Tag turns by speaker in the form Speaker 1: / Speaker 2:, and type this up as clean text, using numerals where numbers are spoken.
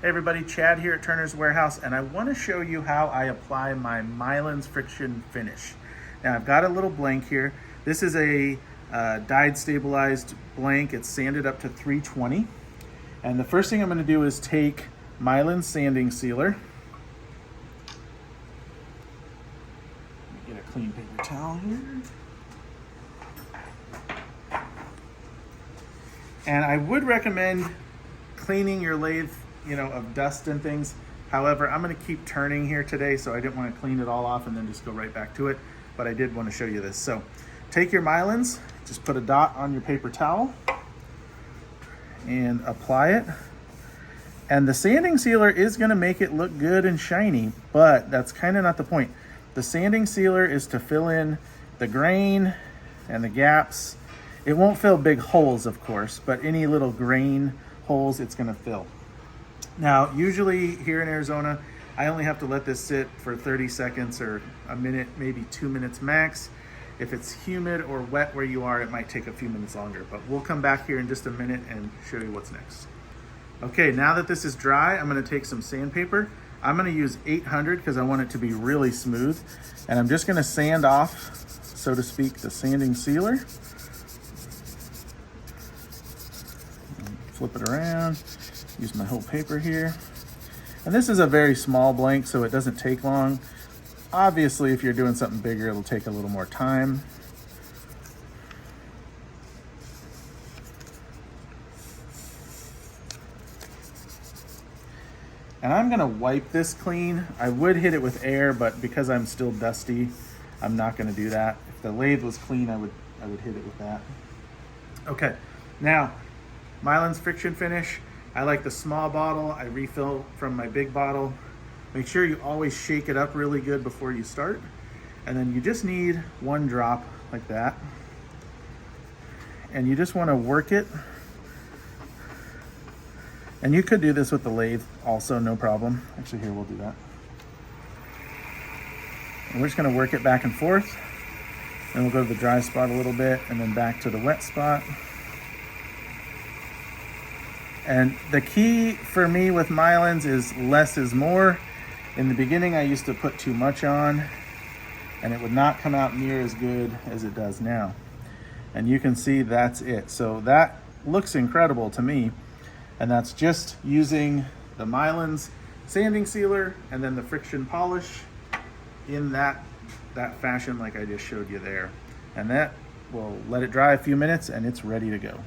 Speaker 1: Hey everybody, Chad here at Turner's Warehouse, and I want to show you how I apply my Mylands friction finish. Now I've got a little blank here. This is a dyed stabilized blank. It's sanded up to 320. And the first thing I'm going to do is take Mylands sanding sealer. Let me get a clean paper towel here. And I would recommend cleaning your lathe, of dust and things. However, I'm going to keep turning here today, so I didn't want to clean it all off and then just go right back to it. But I did want to show you this. So take your Mylands, just put a dot on your paper towel and apply it. And the sanding sealer is going to make it look good and shiny, but that's kind of not the point. The sanding sealer is to fill in the grain and the gaps. It won't fill big holes, of course, but any little grain holes it's going to fill. Now, usually here in Arizona, I only have to let this sit for 30 seconds or a minute, maybe 2 minutes max. If it's humid or wet where you are, it might take a few minutes longer, but we'll come back here in just a minute and show you what's next. Okay, now that this is dry, I'm going to take some sandpaper. I'm going to use 800 because I want it to be really smooth. And I'm just going to sand off, so to speak, the sanding sealer. Flip it around, use my whole paper here. And this is a very small blank, so it doesn't take long. Obviously, if you're doing something bigger, it'll take a little more time. And I'm gonna wipe this clean. I would hit it with air, but because I'm still dusty, I'm not gonna do that. If the lathe was clean, I would hit it with that. Okay, now, Mylands friction finish. I like the small bottle. I refill from my big bottle. Make sure you always shake it up really good before you start. And then you just need 1 drop like that. And you just want to work it. And you could do this with the lathe also, no problem. Actually, here, we'll do that. And we're just going to work it back and forth. And we'll go to the dry spot a little bit and then back to the wet spot. And the key for me with Mylands is less is more. In the beginning, I used to put too much on and it would not come out near as good as it does now. And you can see that's it. So that looks incredible to me. And that's just using the Mylands sanding sealer and then the friction polish in that fashion like I just showed you there. And that will let it dry a few minutes and it's ready to go.